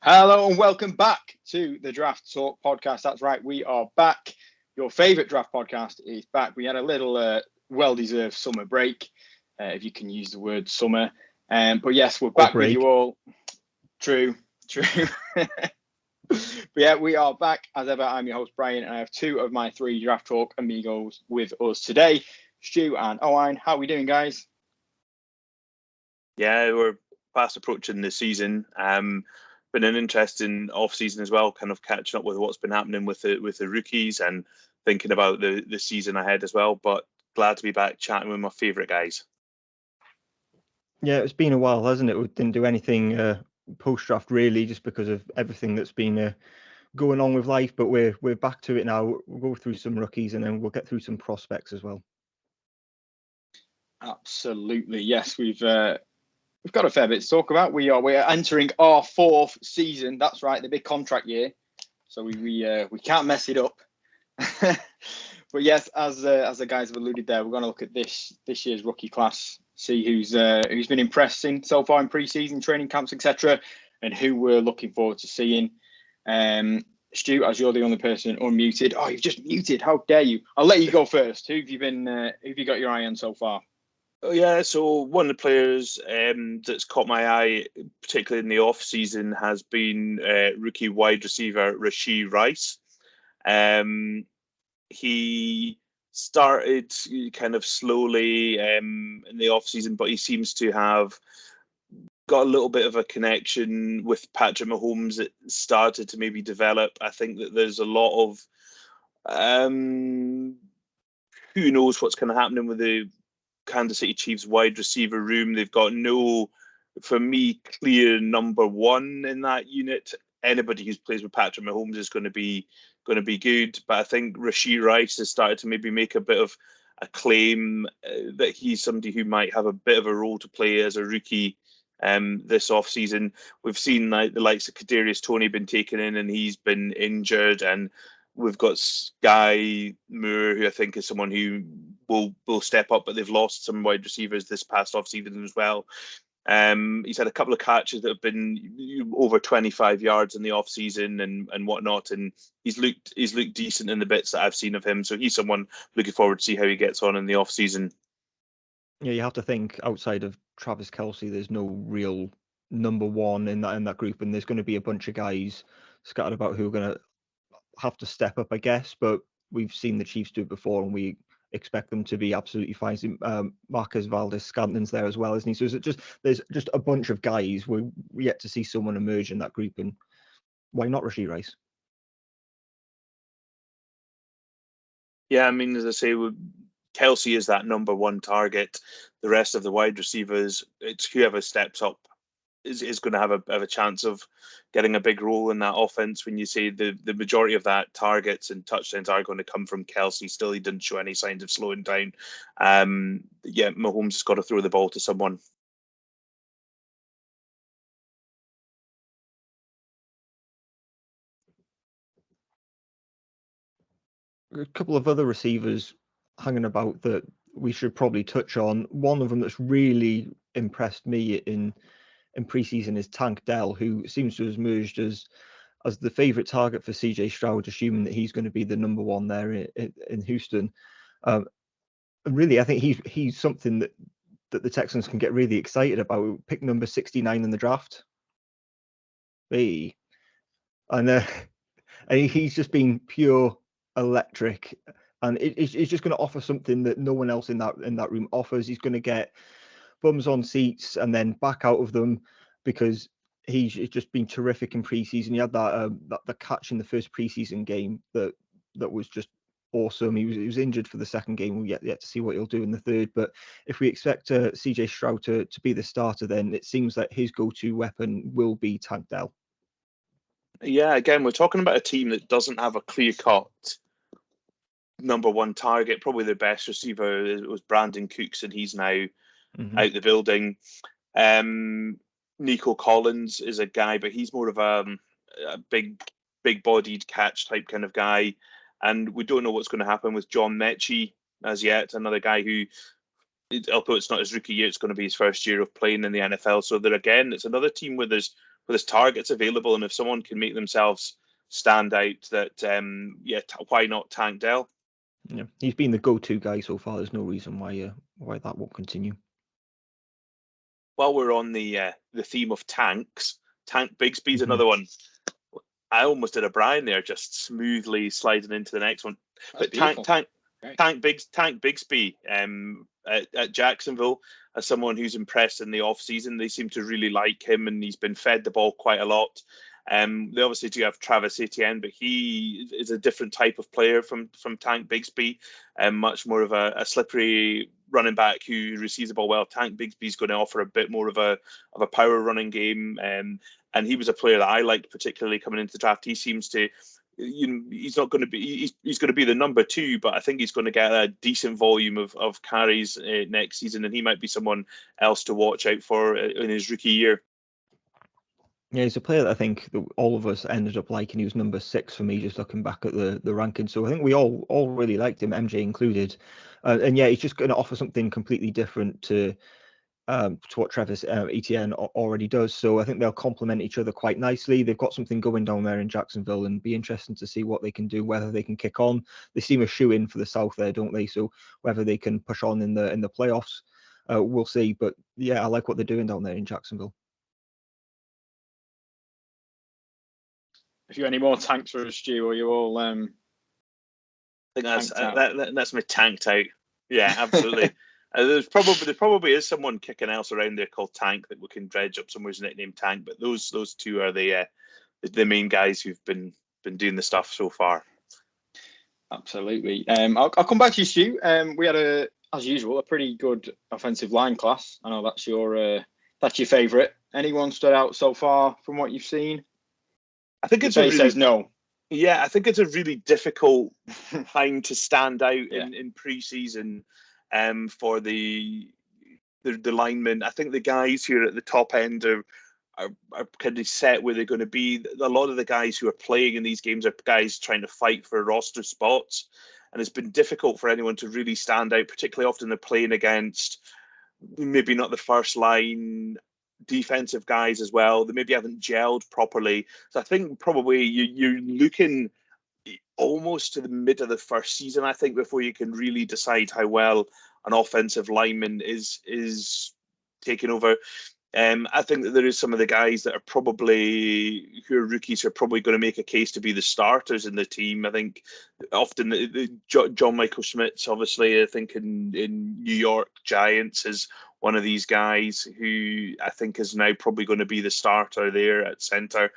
Hello and welcome back to the Draft Talk podcast. That's right, we are back. Your favourite draft podcast is back. We had a little well-deserved summer break, if you can use the word summer. But yes, we're back with you all. True. But yeah, we are back. As ever, I'm your host, Brian, and I have two of my three Draft Talk amigos with us today, Stu and Owen. How are we doing, guys? Yeah, we're fast approaching the season. Been an interesting off-season as well, kind of catching up with what's been happening with the rookies and thinking about the season ahead as well. But glad to be back chatting with my favourite guys. Yeah, it's been a while, hasn't it? We didn't do anything post-draft really, just because of everything that's been going on with life. But we're back to it now. We'll go through some rookies and then we'll get through some prospects as well. Absolutely, yes. We've got a fair bit to talk about. We're entering our fourth season. That's right, the big contract year. So we can't mess it up. But yes, as the guys have alluded there, we're going to look at this year's rookie class, see who's been impressing so far in pre-season training camps, etc., and who we're looking forward to seeing. Stu, as you're the only person unmuted. Oh, you've just muted. How dare you? I'll let you go first. Who have you got your eye on so far? Yeah, so one of the players that's caught my eye, particularly in the off season, has been rookie wide receiver Rashee Rice. He started kind of slowly in the off season, but he seems to have got a little bit of a connection with Patrick Mahomes. It started to maybe develop. I think that there's a lot of who knows what's kind of happening with the Kansas City Chiefs wide receiver room. They've got no, for me, clear number one in that unit. Anybody who plays with Patrick Mahomes is going to be good. But I think Rashee Rice has started to maybe make a bit of a claim that he's somebody who might have a bit of a role to play as a rookie this off season. We've seen like the likes of Kadarius Toney been taken in and he's been injured, and we've got Sky Moore, who I think is someone who will step up, but they've lost some wide receivers this past offseason as well. He's had a couple of catches that have been over 25 yards in the offseason and whatnot, and he's looked decent in the bits that I've seen of him. So he's someone looking forward to see how he gets on in the offseason. Yeah, you have to think outside of Travis Kelce, there's no real number one in that group, and there's going to be a bunch of guys scattered about who are going to have to step up, I guess. But we've seen the Chiefs do it before, and we expect them to be absolutely fine. Marcus Valdes-Scantling's there as well, isn't he? So there's just a bunch of guys. We're yet to see someone emerge in that group, and why not Rashee Rice? Yeah, I mean, as I say, Kelce is that number one target. The rest of the wide receivers, it's whoever steps up is going to have a chance of getting a big role in that offense. When you say the majority of that targets and touchdowns are going to come from Kelce, still he didn't show any signs of slowing down. Yeah, Mahomes has got to throw the ball to someone. A couple of other receivers hanging about that we should probably touch on. One of them that's really impressed me in preseason is Tank Dell, who seems to have emerged as the favourite target for CJ Stroud, assuming that he's going to be the number one there in Houston. And really, I think he's something that the Texans can get really excited about. Pick number 69 in the draft. And he's just been pure electric, and it's just going to offer something that no one else in that room offers. He's going to get bums on seats and then back out of them, because he's just been terrific in preseason. He had the catch in the first preseason game that was just awesome. He was injured for the second game. We'll yet to see what he'll do in the third. But if we expect CJ Stroud to be the starter, then it seems that his go-to weapon will be Tank Dell. Yeah, again, we're talking about a team that doesn't have a clear-cut number one target. Probably their best receiver was Brandon Cooks, and he's now out the building. Nico Collins is a guy, but he's more of a big-bodied catch type kind of guy. And we don't know what's going to happen with John Mechie as yet, another guy who, although it's not his rookie year, it's going to be his first year of playing in the NFL. So there again, it's another team where there's his targets available, and if someone can make themselves stand out, that why not Tank Dell? Yeah, he's been the go-to guy so far. There's no reason why that won't continue. While we're on the theme of tanks, Tank Bigsby's another one. I almost did a Brian there, just smoothly sliding into the next one. That's But Tank Bigsby at Jacksonville, as someone who's impressed in the off season, they seem to really like him, and he's been fed the ball quite a lot. They obviously do have Travis Etienne, but he is a different type of player from Tank Bigsby, and much more of a slippery running back who receives the ball well. Tank Bigsby's going to offer a bit more of a power running game, and he was a player that I liked particularly coming into the draft. He seems to, he's not going to be he's going to be the number 2, but I think he's going to get a decent volume of carries next season, and he might be someone else to watch out for in his rookie year. Yeah, he's a player that I think that all of us ended up liking. He was number 6 for me, just looking back at the rankings. So I think we all really liked him, MJ included. And yeah, he's just going to offer something completely different to what Travis Etienne already does. So I think they'll complement each other quite nicely. They've got something going down there in Jacksonville, and be interesting to see what they can do, whether they can kick on. They seem a shoe-in for the South there, don't they? So whether they can push on in the playoffs, we'll see. But yeah, I like what they're doing down there in Jacksonville. If you any more tanks for us, Stu, or you all I think that's my tanked out. Yeah, absolutely. There probably is someone kicking else around there called Tank that we can dredge up somewhere's nicknamed Tank, but those two are the main guys who've been doing the stuff so far. Absolutely. I'll come back to you, Stu. We had as usual, a pretty good offensive line class. I know that's your favourite. Anyone stood out so far from what you've seen? I think says no. Yeah, I think it's a really difficult time to stand out in pre-season for the linemen. I think the guys here at the top end are kind of set where they're going to be. A lot of the guys who are playing in these games are guys trying to fight for roster spots, and it's been difficult for anyone to really stand out, particularly often they're playing against maybe not the first line defensive guys as well. They maybe haven't gelled properly. So I think probably you're looking almost to the mid of the first season, I think, before you can really decide how well an offensive lineman is taking over. I think that there is some of the guys that are probably, who are rookies, who are probably going to make a case to be the starters in the team. I think often John Michael Schmitz, obviously, I think in New York Giants is one of these guys who I think is now probably going to be the starter there at center.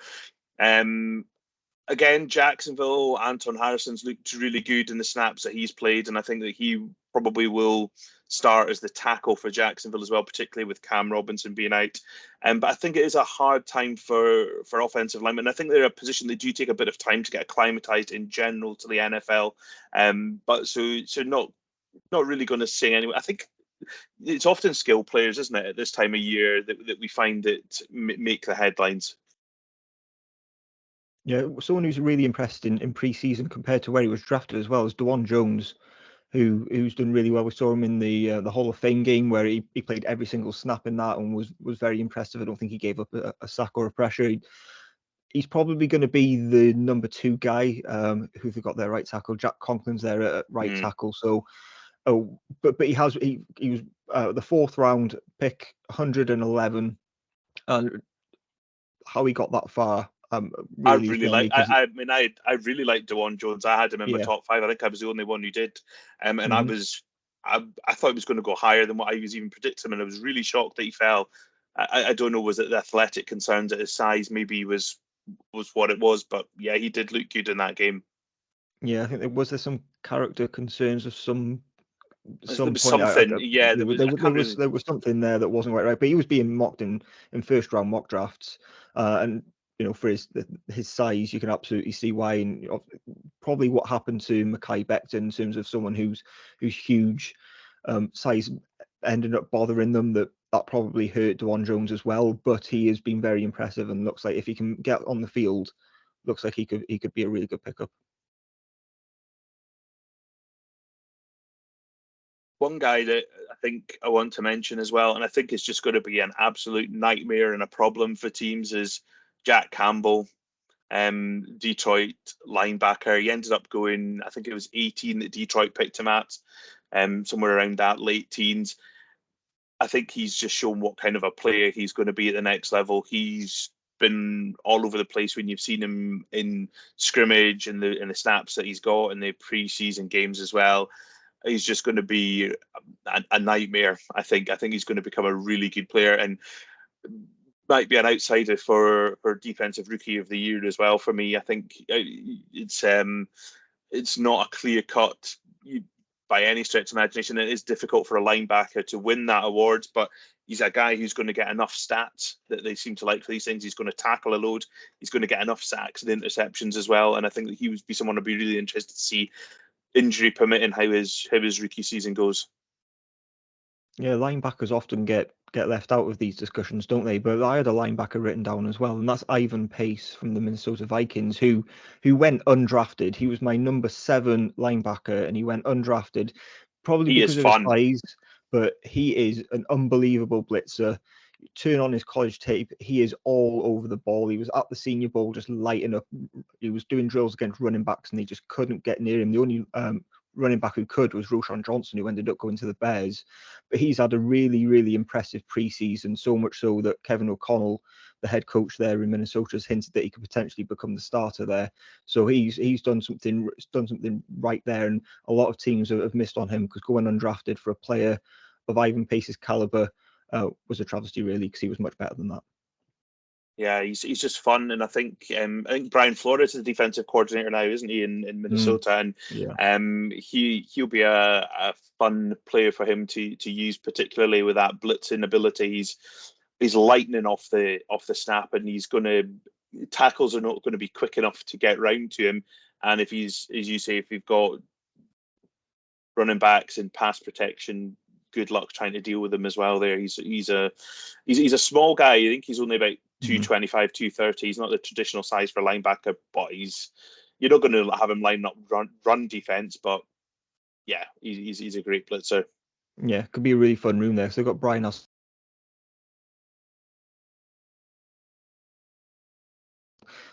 Again, Jacksonville, Anton Harrison's looked really good in the snaps that he's played, and I think that he probably will start as the tackle for Jacksonville as well, particularly with Cam Robinson being out. But I think it is a hard time for offensive linemen. I think they're a position they do take a bit of time to get acclimatized in general to the NFL. But so not really going to sing anyway. I think it's often skill players, isn't it, at this time of year that we find that make the headlines. Yeah, someone who's really impressed in pre-season compared to where he was drafted as well is DeJuan Jones, who's done really well. We saw him in the Hall of Fame game where he played every single snap in that and was very impressive. I don't think he gave up a sack or a pressure. He's probably going to be the number 2 guy who they've got their right tackle. Jack Conklin's there at right tackle. So, but he was the 4th round pick, 111, and how he got that far. I really like DeJuan Jones. I had him in my top 5. I think I was the only one who did, and I thought he was going to go higher than what I was even predicting, and I was really shocked that he fell. I don't know, was it the athletic concerns at his size? Maybe was what it was, but yeah, he did look good in that game. Yeah, I think there was some character concerns of some point. There was something there that wasn't quite right, but he was being mocked in first round mock drafts, and for his size, you can absolutely see why. And probably what happened to Mekhi Becton in terms of someone who's huge, size ended up bothering them. That probably hurt DeJuan Jones as well. But he has been very impressive and looks like if he can get on the field, looks like he could be a really good pickup. One guy that I think I want to mention as well, and I think it's just going to be an absolute nightmare and a problem for teams, is Jack Campbell, Detroit linebacker. He ended up going, I think it was 18 that Detroit picked him at, somewhere around that late teens. I think he's just shown what kind of a player he's going to be at the next level. He's been all over the place when you've seen him in scrimmage and the snaps that he's got in the preseason games as well. He's just going to be a nightmare. I think he's going to become a really good player and might be an outsider for defensive rookie of the year as well for me. I think it's not a clear cut by any stretch of imagination. It is difficult for a linebacker to win that award, but he's a guy who's going to get enough stats that they seem to like for these things. He's going to tackle a load. He's going to get enough sacks and interceptions as well. And I think that he would be someone I'd be really interested to see, injury permitting, how his rookie season goes. Yeah, linebackers often get left out of these discussions, don't they? But I had a linebacker written down as well, and that's Ivan Pace from the Minnesota Vikings, who went undrafted. He was my number 7 linebacker, and he went undrafted, probably because of his size. But he is an unbelievable blitzer. Turn on his college tape, he is all over the ball. He was at the Senior Bowl just lighting up. He was doing drills against running backs, and they just couldn't get near him. The only running back who could was Roshan Johnson, who ended up going to the Bears. But he's had a really, really impressive preseason, so much so that Kevin O'Connell, the head coach there in Minnesota, has hinted that he could potentially become the starter there. So he's done something right there, and a lot of teams have missed on him, because going undrafted for a player of Ivan Pace's caliber was a travesty, really, because he was much better than that. Yeah, he's just fun, and I think Brian Flores is the defensive coordinator now, isn't he, in Minnesota? And he'll be a fun player for him to use, particularly with that blitzing ability. He's lightning off the snap, and tackles are not going to be quick enough to get round to him. And if he's, as you say, if you've got running backs and pass protection, good luck trying to deal with him as well. There, he's a small guy. I think he's only about 225, 230. He's not the traditional size for a linebacker, but you're not going to have him line up run defense. But yeah, he's a great blitzer. Yeah, could be a really fun room there. So they've got Brian Huss.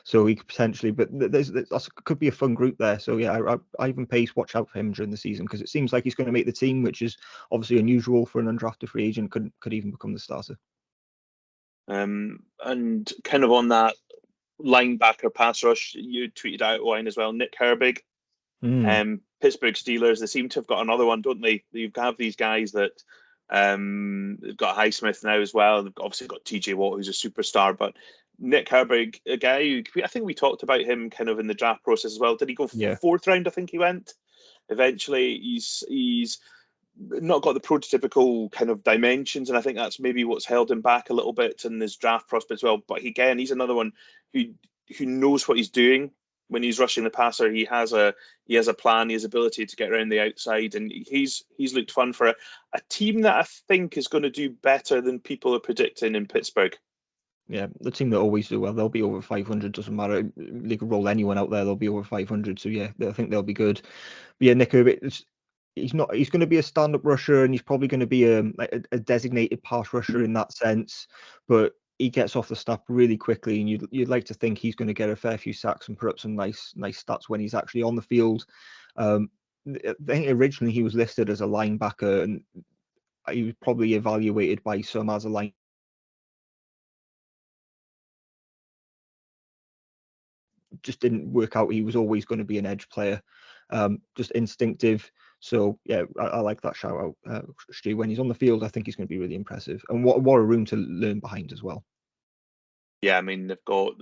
So he could potentially, but that could be a fun group there. So yeah, Ivan Pace, watch out for him during the season, because it seems like he's going to make the team, which is obviously unusual for an undrafted free agent. Could even become the starter. And kind of on that linebacker pass rush, you tweeted out one as well, Nick Herbig. Pittsburgh Steelers, they seem to have got another one, don't they? You have these guys that they've got Highsmith now as well. They've obviously got TJ Watt, who's a superstar, but Nick Herbig, a guy who, I think we talked about him kind of in the draft process as well. Did he go 4th round? I think he went. Eventually, he's not got the prototypical kind of dimensions, and I think that's maybe what's held him back a little bit in his draft prospect as well. But again, he's another one who knows what he's doing when he's rushing the passer. He has a plan, he has ability to get around the outside, and he's looked fun for a team that I think is going to do better than people are predicting in Pittsburgh. Yeah, the team that always do well, they'll be over 500. Doesn't matter. They could roll anyone out there, they'll be over 500. So yeah, I think they'll be good. But yeah, Nick Herbig, he's going to be a stand-up rusher, and he's probably going to be a designated pass rusher in that sense. But he gets off the snap really quickly, and you'd like to think he's going to get a fair few sacks and put up some nice stats when he's actually on the field. I think originally he was listed as a linebacker, and he was probably evaluated by some as a line. Just didn't work out. He was always going to be an edge player, just instinctive. So yeah, I like that shout out, Stu. When he's on the field, I think he's going to be really impressive, and what a room to learn behind as well. Yeah, I mean they've got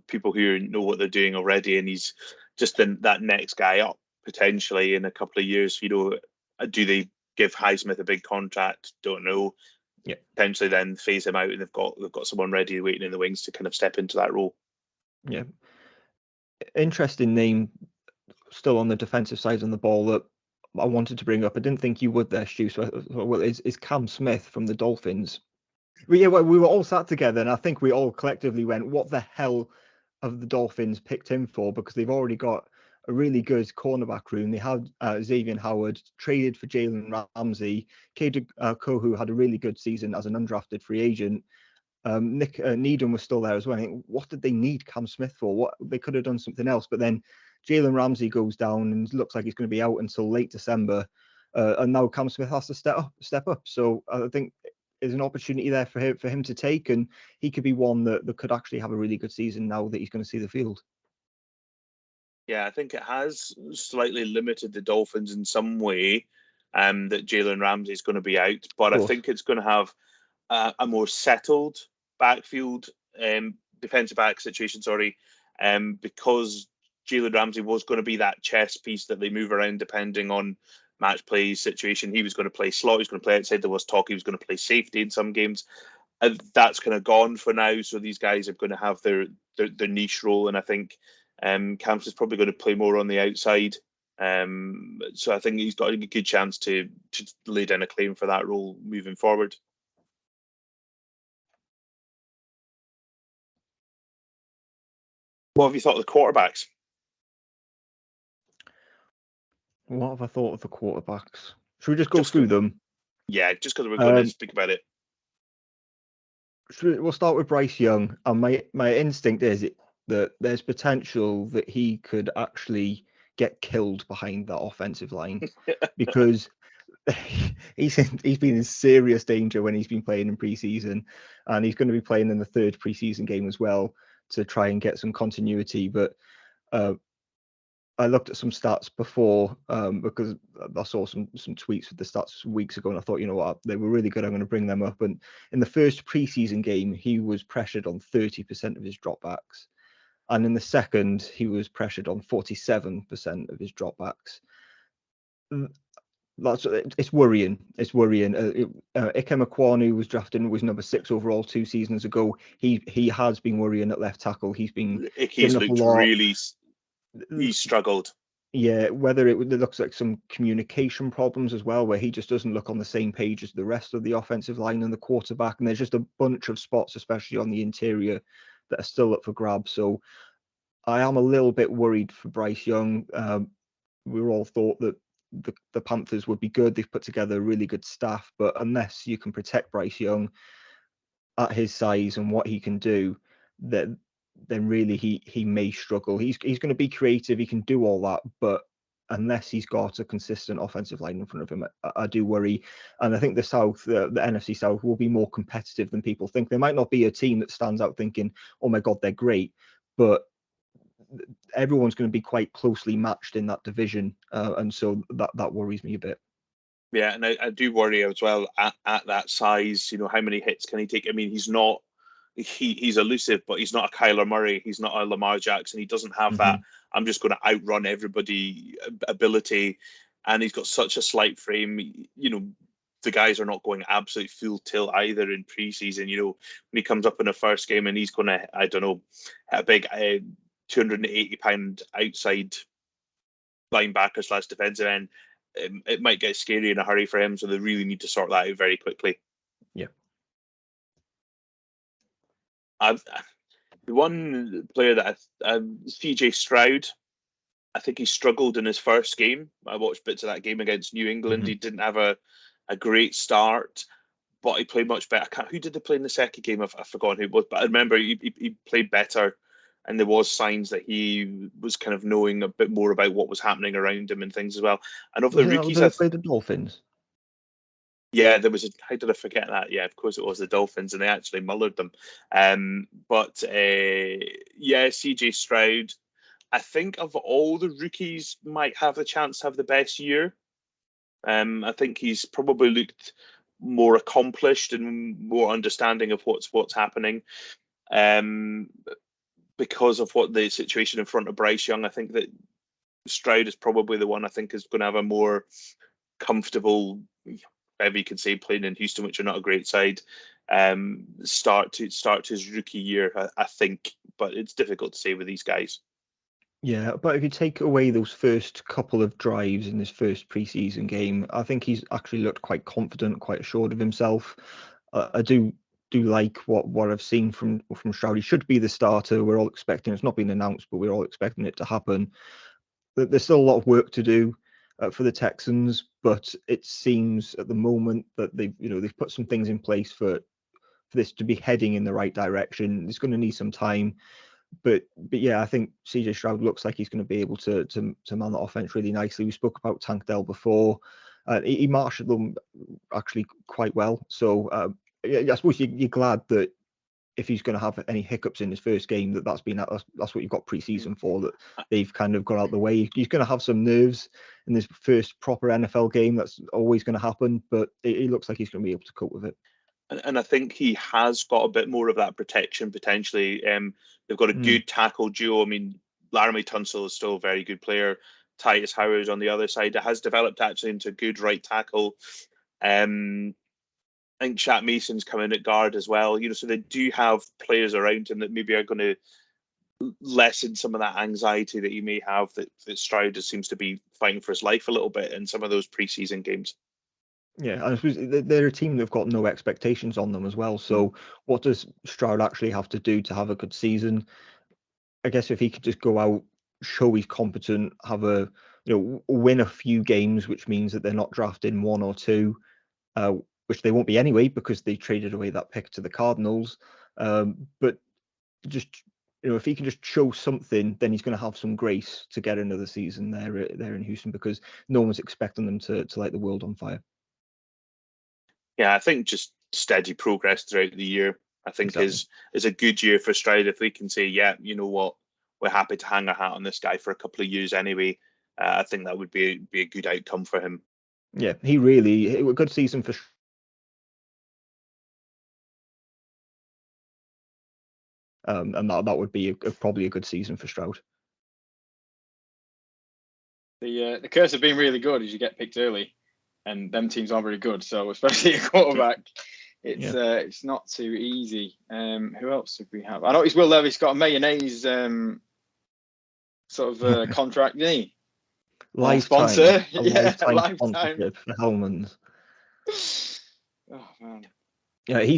people who know what they're doing already, and he's just that next guy up potentially in a couple of years. Do they give Highsmith a big contract? Don't know. Yeah, potentially then phase him out, and they've got someone ready waiting in the wings to kind of step into that role. Yeah, interesting name. Still on the defensive side of the ball that I wanted to bring up. I didn't think you would there, Stu. So is Cam Smith from the Dolphins. We were all sat together, and I think we all collectively went, what the hell have the Dolphins picked him for? Because they've already got a really good cornerback room. They had Xavier Howard, traded for Jalen Ramsey. Kader Kohu had a really good season as an undrafted free agent. Nick Needham was still there as well. I think, what did they need Cam Smith for? What they could have done something else. But then Jalen Ramsey goes down and looks like he's going to be out until late December. And now Cam Smith has to step up. So I think there's an opportunity there for him to take, and he could be one that could actually have a really good season now that he's going to see the field. Yeah, I think it has slightly limited the Dolphins in some way, that Jalen Ramsey is going to be out, but I think it's going to have a more settled backfield, defensive back situation, because Jalen Ramsey was going to be that chess piece that they move around depending on match play situation. He was going to play slot, he was going to play outside. There was talk he was going to play safety in some games. And that's kind of gone for now. So these guys are going to have their niche role, and I think Camps is probably going to play more on the outside. So I think he's got a good chance to lay down a claim for that role moving forward. What have you thought of the quarterbacks? What have I thought of the quarterbacks? Should we just go through them? Yeah, just because we're going to speak about it. We'll start with Bryce Young. And my instinct is that there's potential that he could actually get killed behind that offensive line because he's been in serious danger when he's been playing in preseason, and he's going to be playing in the third preseason game as well to try and get some continuity. But I looked at some stats before because I saw some tweets with the stats weeks ago, and I thought, you know what, they were really good. I'm going to bring them up. And in the first preseason game, he was pressured on 30% of his dropbacks, and in the second, he was pressured on 47% of his dropbacks. It's worrying. It's worrying. Ikem Ekwonu was drafted and was number 6 overall 2 seasons ago. He has been worrying at left tackle. He's been Ike's looked really. He struggled. Yeah, whether it looks like some communication problems as well, where he just doesn't look on the same page as the rest of the offensive line and the quarterback. And there's just a bunch of spots, especially on the interior, that are still up for grabs. So I am a little bit worried for Bryce Young. We all thought that the Panthers would be good. They've put together a really good staff, but unless you can protect Bryce Young at his size and what he can do, then really he may struggle. He's going to be creative. He can do all that, but unless he's got a consistent offensive line in front of him, I do worry. And I think the South, the NFC South, will be more competitive than people think. There might not be a team that stands out thinking, oh my God, they're great, but everyone's going to be quite closely matched in that division, and so that worries me a bit. Yeah, and I do worry as well at that size. You know, how many hits can he take? I mean, he's elusive, but he's not a Kyler Murray. He's not a Lamar Jackson. He doesn't have that I'm just going to outrun everybody ability, and he's got such a slight frame. You know, the guys are not going absolute full tilt either in preseason. You know, when he comes up in a first game and he's going to, I don't know, a big 280-pound outside linebacker / defensive end, it might get scary in a hurry for him. So they really need to sort that out very quickly. Yeah. The one player that CJ Stroud, I think he struggled in his first game. I watched bits of that game against New England. He didn't have a great start, but he played much better. Who did they play in the second game? I've forgotten who it was, but I remember he played better, and there was signs that he was kind of knowing a bit more about what was happening around him and things as well. And of the rookies, they played the Dolphins. Yeah, there was how did I forget that? Yeah, of course it was the Dolphins, and they actually mullered them. But CJ Stroud, I think of all the rookies, might have the chance to have the best year. I think he's probably looked more accomplished and more understanding of what's happening. Because of what the situation in front of Bryce Young, I think that Stroud is probably the one I think is going to have a more comfortable, whatever you can say, playing in Houston, which are not a great side, start his rookie year, I think. But it's difficult to say with these guys. Yeah, but if you take away those first couple of drives in this first preseason game, I think he's actually looked quite confident, quite assured of himself. I do like what I've seen from Stroud. He should be the starter. We're all expecting, it's not been announced, but we're all expecting it to happen. There's still a lot of work to do for the Texans, but it seems at the moment that they've put some things in place for for this to be heading in the right direction. It's going to need some time. But yeah, I think CJ Stroud looks like he's going to be able to man the offense really nicely. We spoke about Tank Dell before. He marshaled them actually quite well. So I suppose you're glad that if he's going to have any hiccups in his first game, that's what you've got preseason for, that they've kind of got out the way. He's going to have some nerves in this first proper NFL game. That's always going to happen, but it looks like he's going to be able to cope with it. And I think he has got a bit more of that protection potentially. They've got a good tackle duo. I mean, Laramie Tunsil is still a very good player. Titus Howard on the other side has developed actually into a good right tackle. I think Shat Mason's coming at guard as well. So they do have players around him that maybe are going to lessen some of that anxiety that you may have, that Stroud just seems to be fighting for his life a little bit in some of those preseason games. Yeah, I suppose they're a team that've got no expectations on them as well. So what does Stroud actually have to do to have a good season? I guess if he could just go out, show he's competent, have win a few games, which means that they're not drafting 1 or 2, which they won't be anyway because they traded away that pick to the Cardinals. But just if he can just show something, then he's going to have some grace to get another season there in Houston, because no one's expecting them to light the world on fire. Yeah, I think just steady progress throughout the year, I think is a good year for Stroud. If we can say, yeah, you know what, we're happy to hang our hat on this guy for a couple of years anyway, I think that would be a good outcome for him. Yeah, a good season for and that would be probably a good season for Stroud. The curse of being really good is you get picked early, and them teams aren't very good. So especially a quarterback, it's not too easy. Who else did we have? I noticed Will Levis got a mayonnaise sort of contract, didn't he? Lifetime sponsor, lifetime sponsorship for Hellman's. Oh man. Yeah, he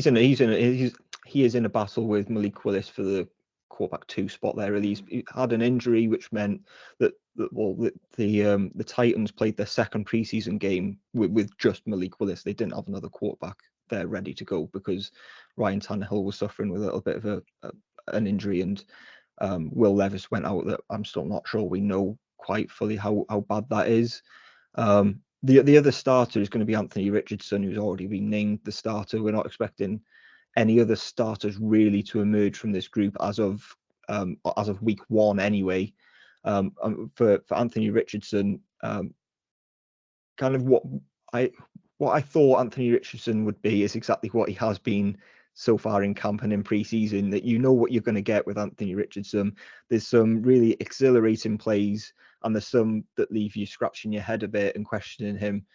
is in a battle with Malik Willis for the quarterback 2 spot there. He had an injury, which meant that the Titans played their second preseason game with just Malik Willis. They didn't have another quarterback there ready to go because Ryan Tannehill was suffering with a little bit of an injury, and Will Levis went out. That I'm still not sure we know quite fully how bad that is. The other starter is going to be Anthony Richardson, who's already been named the starter. We're not expecting any other starters really to emerge from this group as of week 1 anyway. For Anthony Richardson, kind of what I thought Anthony Richardson would be is exactly what he has been so far in camp and in preseason. That you know what you're going to get with Anthony Richardson. There's some really exhilarating plays, and there's some that leave you scratching your head a bit and questioning him.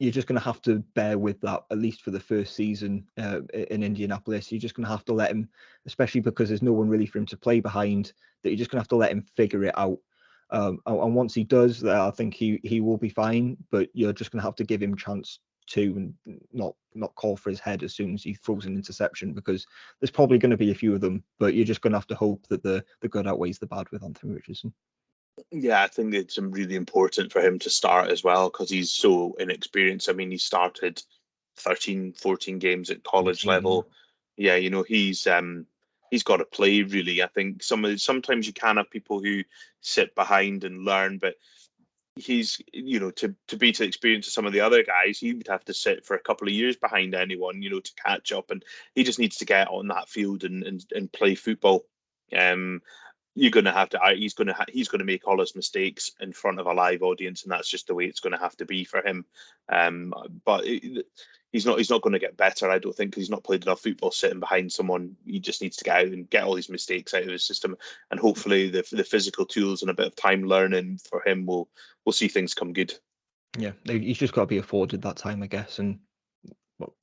You're just going to have to bear with that, at least for the first season in Indianapolis. You're just going to have to let him, especially because there's no one really for him to play behind, that you're just going to have to let him figure it out. And once he does, I think he will be fine, but you're just going to have to give him a chance to, and not call for his head as soon as he throws an interception, because there's probably going to be a few of them, but you're just going to have to hope that the good outweighs the bad with Anthony Richardson. Yeah, I think it's really important for him to start as well, because he's so inexperienced. I mean, he started 13, 14 games at college level. Yeah, he's got to play really. I think sometimes you can have people who sit behind and learn, but he's, to beat the experience of some of the other guys, he would have to sit for a couple of years behind anyone, to catch up, and he just needs to get on that field and play football. You're going to have to. He's going to make all his mistakes in front of a live audience, and that's just the way it's going to have to be for him. But he's not going to get better, I don't think, because he's not played enough football sitting behind someone. He just needs to get out and get all these mistakes out of his system, and hopefully the physical tools and a bit of time learning for him will see things come good. Yeah, he's just got to be afforded that time, I guess. And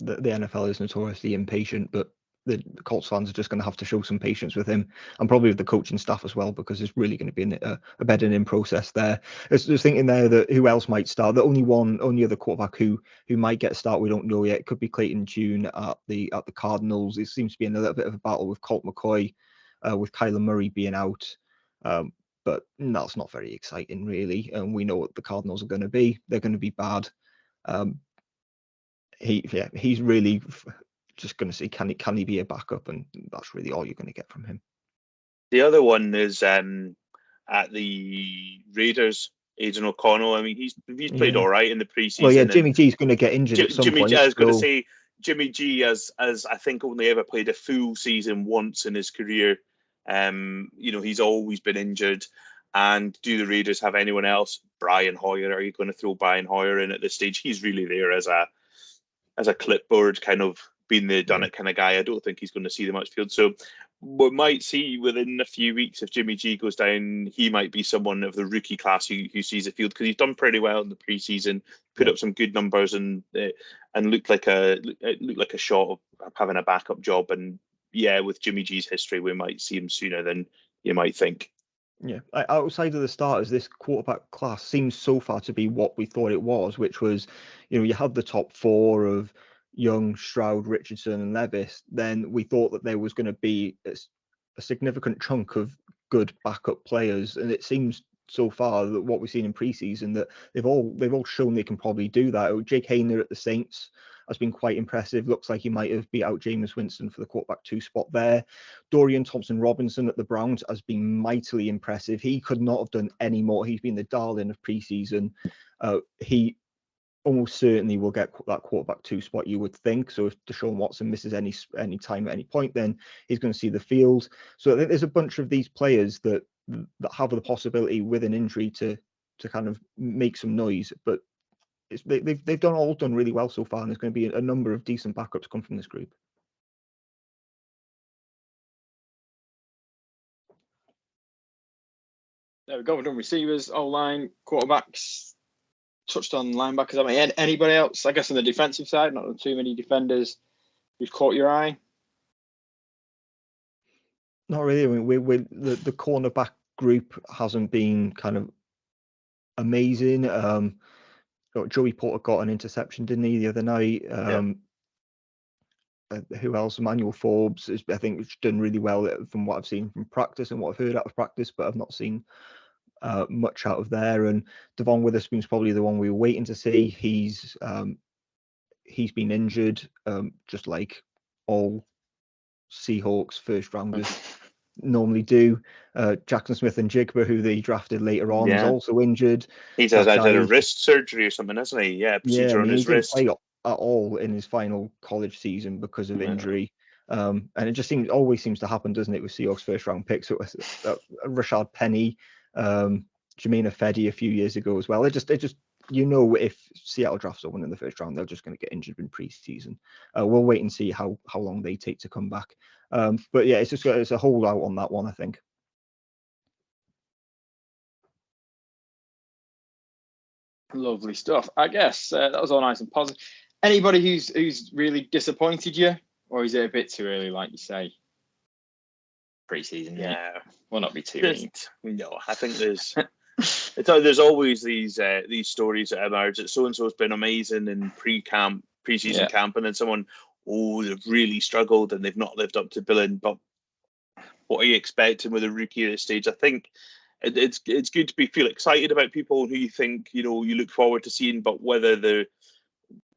the NFL is notoriously impatient, but the Colts fans are just going to have to show some patience with him, and probably with the coaching staff as well, because there's really going to be a bedding in process there. I was just thinking there that who else might start. The only other quarterback who might get a start, we don't know yet. It could be Clayton Tune at the Cardinals. It seems to be in a little bit of a battle with Colt McCoy, with Kyler Murray being out. But that's not very exciting, really. And we know what the Cardinals are going to be. They're going to be bad. He's really just going to see can he be a backup, and that's really all you're going to get from him. The other one is at the Raiders, Aidan O'Connell. I mean, he's played all right in the preseason. Well, yeah, Jimmy G's going to get injured at some point. I was going to say Jimmy G as I think only ever played a full season once in his career. He's always been injured. And do the Raiders have anyone else? Brian Hoyer? Are you going to throw Brian Hoyer in at this stage? He's really there as a clipboard, kind of been there, done it kind of guy. I don't think he's going to see the much field. So we might see within a few weeks, if Jimmy G goes down, he might be someone of the rookie class who sees the field, because he's done pretty well in the preseason, put up some good numbers, and looked like a shot of having a backup job. And yeah, with Jimmy G's history, we might see him sooner than you might think. Yeah, outside of the starters, this quarterback class seems so far to be what we thought it was, which was, you had the top four of Young, Stroud, Richardson, and Levis. Then we thought that there was going to be a significant chunk of good backup players, and it seems so far that what we've seen in preseason that they've all shown they can probably do that. Jake Hayner at the Saints has been quite impressive. Looks like he might have beat out Jameis Winston for the quarterback 2 spot there. Dorian Thompson-Robinson at the Browns has been mightily impressive. He could not have done any more. He's been the darling of preseason. He almost certainly will get that quarterback 2 spot, you would think. So if Deshaun Watson misses any time at any point, then he's going to see the field. So I think there's a bunch of these players that have the possibility with an injury to kind of make some noise, but they've done really well so far, and there's going to be a number of decent backups come from this group. There we go. We've done receivers, O-line, quarterbacks, touched on linebackers. I mean, anybody else? I guess on the defensive side, not too many defenders who've caught your eye. Not really. I mean, the cornerback group hasn't been kind of amazing. Joey Porter got an interception, didn't he, the other night? Who else? Emmanuel Forbes is, I think, done really well from what I've seen from practice and what I've heard out of practice, but I've not seen much out of there. And Devon Witherspoon's probably the one we were waiting to see. He's been injured, just like all Seahawks first rounders normally do. Jackson Smith and Jigba, who they drafted later on, is also injured. He's had a wrist surgery or something, hasn't he? Yeah, procedure on his wrist. He didn't play at all in his final college season because of injury. And it just always seems to happen, doesn't it, with Seahawks first round picks? So Rashad Penny, Jermaine Ifedi a few years ago as well. It just if Seattle drafts someone in the first round, they're just going to get injured in preseason. We'll wait and see how long they take to come back. But yeah, it's a holdout on that one, I think. Lovely stuff. I guess that was all nice and positive. Anybody who's really disappointed you, or is it a bit too early, like you say? Preseason, yeah, will not be too early. No, I think there's always these stories that emerge that so and so's been amazing in preseason camp, and then someone, they've really struggled and they've not lived up to billing. But what are you expecting with a rookie at this stage? I think it's good to feel excited about people who you think you look forward to seeing, but whether they're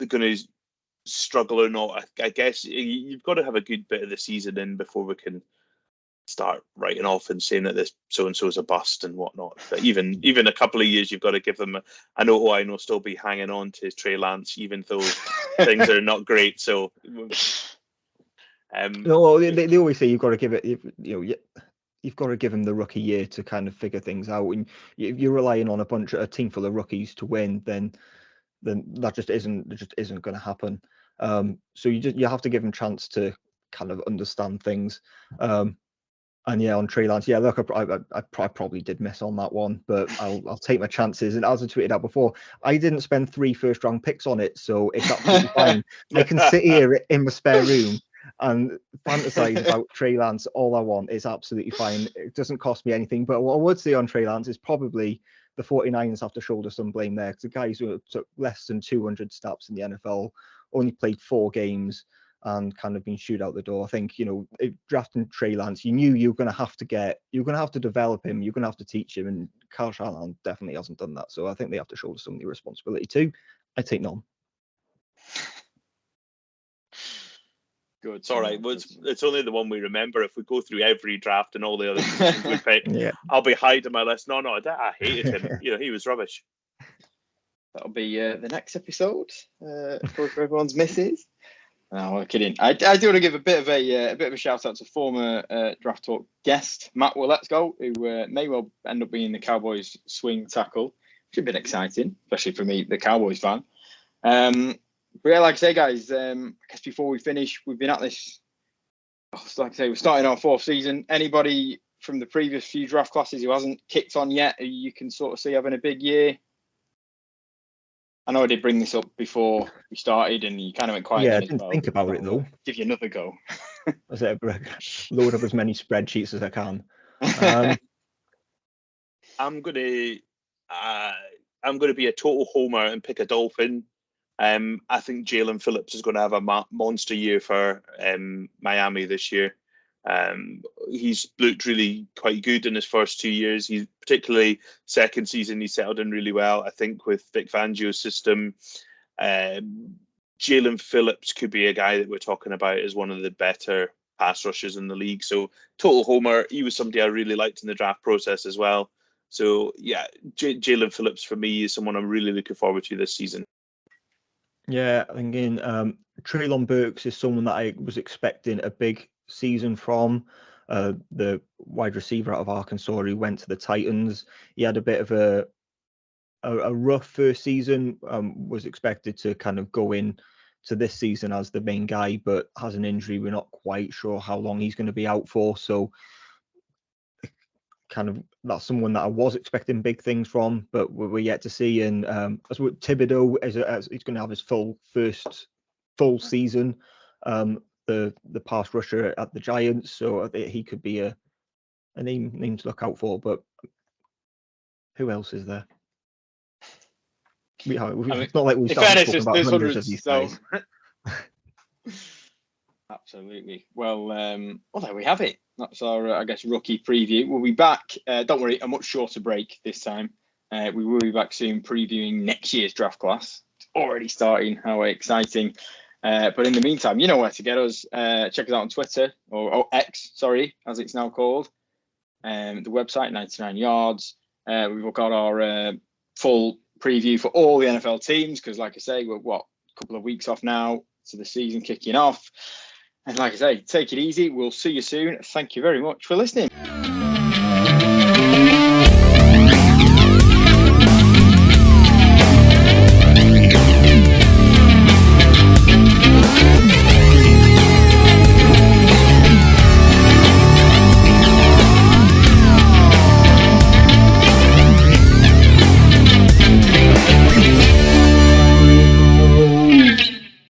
going to struggle or not, I guess you've got to have a good bit of the season in before we can start writing off and saying that this so and so is a bust and whatnot. But even a couple of years, you've got to give them. I know still be hanging on to Trey Lance, even though things are not great. So, they always say you've got to give it. You've got to give him the rookie year to kind of figure things out. And if you're relying on a team full of rookies to win, then that just isn't going to happen. So you have to give him a chance to kind of understand things. And yeah, on Trey Lance, look, I probably did miss on that one, but I'll take my chances. And as I tweeted out before, I didn't spend 3 first-round picks on it, so it's absolutely fine. I can sit here in my spare room and fantasize about Trey Lance all I want. It's absolutely fine. It doesn't cost me anything. But what I would say on Trey Lance is probably the 49ers have to shoulder some blame there, because the guys who took less than 200 snaps in the NFL, only played 4 games, and kind of been shooed out the door. I think, drafting Trey Lance, you knew you're going to have to develop him, you're going to have to teach him, and Kyle Shanahan definitely hasn't done that. So I think they have to shoulder some of the responsibility too. I take none. Good. It's all right. Well, it's only the one we remember. If we go through every draft and all the other positions we pick, I'll be hiding my list. No, I hated him. He was rubbish. That'll be the next episode for everyone's misses. No, I'm kidding. I do want to give a bit of a shout out to former Draft Talk guest Matt Willet's-Go, who may well end up being the Cowboys swing tackle. Should be exciting, especially for me, the Cowboys fan. But yeah, like I say, guys, I guess before we finish, we've been at this. Like I say, we're starting our 4th season. Anybody from the previous few draft classes who hasn't kicked on yet, who you can sort of see having a big year? I know I did bring this up before we started, and you kind of went quiet. Yeah, I didn't think about it though. Give you another go. I said, load up as many spreadsheets as I can. I'm gonna be a total homer and pick a Dolphin. I think Jalen Phillips is going to have a monster year for Miami this year. He's looked really quite good in his first 2 years. He's particularly second season, he settled in really well. I think with Vic Fangio's system, Jalen Phillips could be a guy that we're talking about as one of the better pass rushers in the league. So total homer. He was somebody I really liked in the draft process as well. So yeah, Jalen Phillips for me is someone I'm really looking forward to this season. Yeah, I think Treylon Burks is someone that I was expecting a big season from. The wide receiver out of Arkansas who went to the Titans. He had a bit of a rough first season. Was expected to kind of go in to this season as the main guy, but has an injury. We're not quite sure how long he's going to be out for. So kind of that's someone that I was expecting big things from, but we're yet to see. And as with Thibodeau, as he's going to have his first full season, the pass rusher at the Giants, so he could be a name to look out for. But who else is there? It's not like we started talking about hundreds of these guys. Absolutely. Well, there we have it. That's our, I guess, rookie preview. We'll be back. Don't worry, a much shorter break this time. We will be back soon previewing next year's draft class. It's already starting. How exciting. But in the meantime, you know where to get us. Check us out on Twitter, or X, sorry, as it's now called. The website, 99 Yards. We've got our full preview for all the NFL teams, because like I say, we're a couple of weeks off now to the season kicking off. And like I say, take it easy. We'll see you soon. Thank you very much for listening.